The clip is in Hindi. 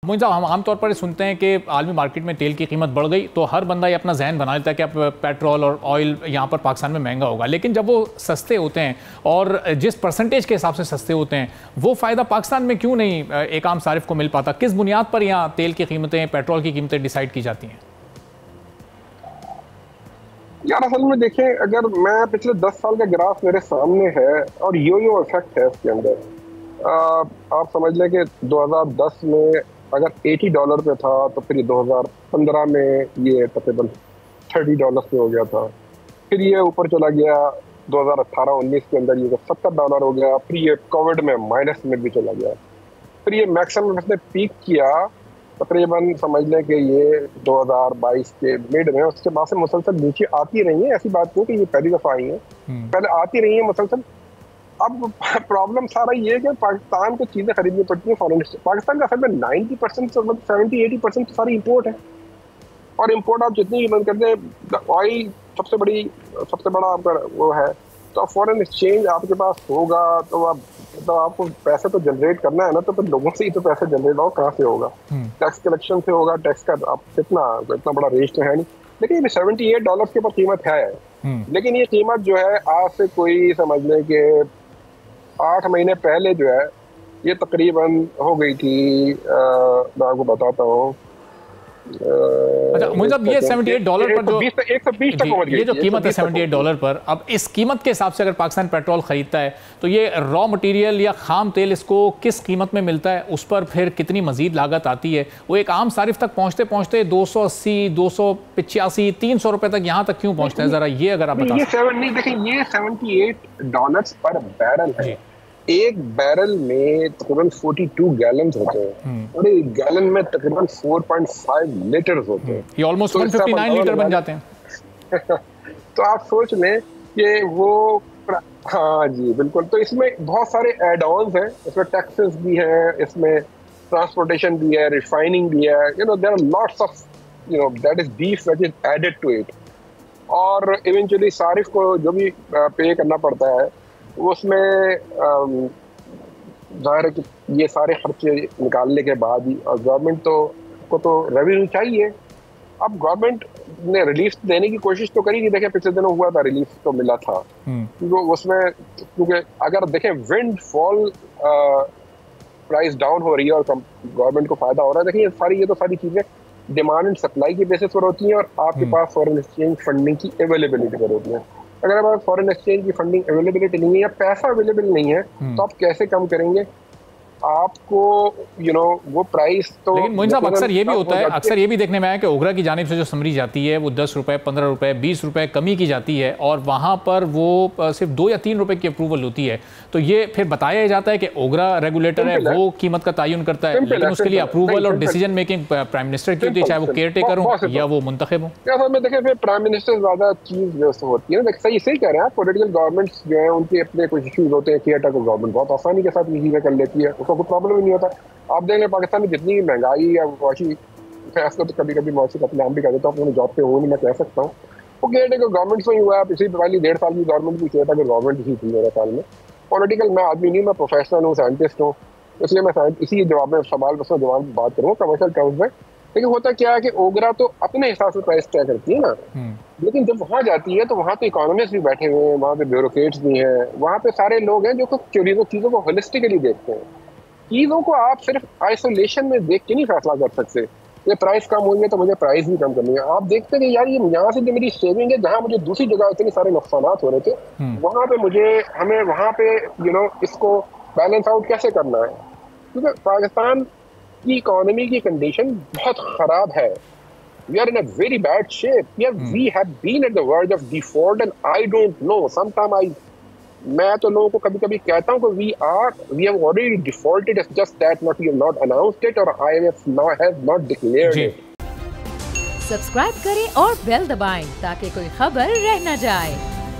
मोइन साहब, हम आमतौर पर सुनते हैं कि आलमी मार्केट में तेल की कीमत बढ़ गई तो हर बंदा ये अपना जहन बना लेता है कि अब पेट्रोल और ऑयल यहाँ पर पाकिस्तान में महंगा होगा, लेकिन जब वो सस्ते होते हैं और जिस परसेंटेज के हिसाब से सस्ते होते हैं वो फ़ायदा पाकिस्तान में क्यों नहीं एक आम सारिफ को मिल पाता? किस बुनियाद पर यहाँ तेल की कीमतें, पेट्रोल की कीमतें डिसाइड की जाती हैं? यार असल में देखें, अगर मैं पिछले 10 साल का ग्राफ मेरे सामने है और यो इफेक्ट है इसके अंदर। आप समझ लें कि 2010 में अगर $80 पे था तो फिर 2015 में ये तकरीबन $30 पे हो गया था, फिर ये ऊपर चला गया 2018-19 के अंदर ये $70 हो गया, फिर ये कोविड में माइनस में भी चला गया, फिर ये मैक्सिमम इसने पीक किया तकरीबन समझ लें कि ये 2022 के मिड में। उसके बाद से मुसलसल नीचे आती रही है, ऐसी बात नहीं कि ये पहली दफ़ा आई है, पहले आती रही है मुसलसल। अब प्रॉब्लम सारा ये है कि पाकिस्तान को चीज़ें खरीदनी पड़ती हैं फॉरेन। पाकिस्तान का असल में 90% से 70-80% सारी इम्पोर्ट है, और इम्पोर्ट आप जितनी भी बंद कर दें, ऑयल सबसे बड़ा आपका वो है, तो फॉरेन एक्सचेंज आपके पास होगा तो आप तो आपको पैसे तो जनरेट करना है ना, तो फिर लोगों से ही तो पैसे जनरेट हो, कहाँ से होगा? टैक्स कलेक्शन से होगा। टैक्स का आप इतना बड़ा रेट तो है नहीं, लेकिन ये $78 के ऊपर कीमत है। लेकिन ये कीमत जो है आज से कोई समझ लें कि 8 महीने पहले जो है ये तकरीबन हो गई थी, मैं आपको बताता हूँ। अच्छा मुझे ये $78 पर जो 120 तक पहुंच गई, ये जो कीमत है $78 पर, अब इस कीमत के हिसाब से अगर पाकिस्तान पेट्रोल खरीदता है तो ये रॉ मटेरियल या खाम तेल इसको किस कीमत में मिलता है, उस पर फिर कितनी मजीद लागत आती है? वो एक आम सारिफ तक पहुंचते पहुंचते 280, 285, $300 तक यहाँ तक क्यों पहुंचता है? जरा ये अगर आप बता नहीं देखिए, ये $78 पर बैरल है। एक बैरल में तकरीबन 42 गैलन होते हैं और एक गैलन में तकरीबन 4.5 लीटर होते हैं। ये ऑलमोस्ट 159 लीटर बन जाते हैं। तो आप सोच लें कि वो, हाँ जी बिल्कुल। तो इसमें बहुत सारे एड ऑन्स हैं, इसमें टैक्सेस भी हैं, इसमें ट्रांसपोर्टेशन भी है, रिफाइनिंग भी है, there are lots of that is beef which is added to it. और इवेंचुअली सारिफ को जो भी पे करना पड़ता है उसमें जाहिर है कि ये सारे खर्चे निकालने के बाद ही, और गवर्नमेंट को तो रेवेन्यू चाहिए। अब गवर्नमेंट ने रिलीफ देने की कोशिश तो करी कि देखें पिछले दिनों हुआ था, रिलीफ तो मिला था, क्योंकि अगर देखें विंड फॉल प्राइस डाउन हो रही है और गवर्नमेंट को फायदा हो रहा है। देखिए ये तो सारी चीज़ें डिमांड एंड सप्लाई की बेसिस पर होती हैं और आपके पास फॉरेन एक्सचेंज फंडिंग की अवेलेबिलिटी पर होती है। अगर आप फॉरेन एक्सचेंज की फंडिंग अवेलेबिलिटी नहीं है या पैसा अवेलेबल नहीं है तो आप कैसे कम करेंगे? आपको वो प्राइस तो, लेकिन मोइन साहब अक्सर ये भी होता है, अक्सर ये भी देखने में आया कि ओगरा की जानिब से जो समरी जाती है वो ₹10, ₹15, ₹20 कमी की जाती है और वहाँ पर वो सिर्फ ₹2 या ₹3 की अप्रूवल होती है। तो ये फिर बताया जाता है कि ओगरा रेगुलेटर है, वो कीमत का तयन करता है, लेकिन उसके लिए अप्रूवल और डिसीजन मेकिंग प्राइम मिनिस्टर की होती है, चाहे वो केयर टेकर हो या वो मुंतखब हो। देखिए फिर प्राइम मिनिस्टर ज़्यादा चीज़ जो होती है ना, सही कह रहे हैं आप। पॉलिटिकल गवर्नमेंट्स जो है उनके अपने कुछ इशूज होते हैं, केयर टेकर गवर्नमेंट बहुत आसानी के साथ इसी में कर लेती है, उसको कोई प्रॉब्लम ही नहीं होता। आप देखेंगे पाकिस्तान में जितनी महंगाई या फैसला तो कभी मौसी अपने हम भी कर देता हूँ, अपने जॉब पे हो नहीं मैं कह सकता हूँ, वो केयर टेकर गवर्नमेंट से ही हुआ है। पिछली वाली 1.5 साल की गवर्नमेंट भी केयर टेकर गवर्नमेंट ही थी मेरे ख्याल में। पॉलिटिकल मैं आदमी नहीं, मैं प्रोफेशनल हूँ, साइंटिस्ट हूँ, इसलिए मैं इसी जवाब में जवाब बात करूँगा कमर्शियल टर्म्स में। लेकिन होता क्या है कि ओगरा तो अपने हिसाब से प्राइस तय करती है ना, लेकिन जब वहाँ जाती है तो वहाँ तो इकोनॉमिस्ट भी बैठे हुए हैं, वहाँ पे ब्यूरोक्रेट्स भी हैं, वहाँ पे सारे लोग हैं जो चीज़ों को होलिस्टिकली देखते हैं। चीज़ों को आप सिर्फ आइसोलेशन में देख के नहीं फैसला कर सकते। ये प्राइस कम हुई है तो मुझे प्राइस भी कम करनी है। आप देखते हैं यार ये यहाँ से जो मेरी सेविंग है, जहाँ मुझे दूसरी जगह इतने सारे नुकसानात हो रहे थे, वहाँ पे हमें वहाँ पे इसको बैलेंस आउट कैसे करना है? क्योंकि पाकिस्तान की इकोनॉमी की कंडीशन बहुत ख़राब है। We are in a very bad shape. We have been at the verge of default and I don't know. मैं तो लोगों को कभी-कभी कहता हूँ कि we have already defaulted. It's just that we have not announced it or IMF has not declared it. Subscribe करें और बेल दबाएं ताकि कोई खबर रह न जाए।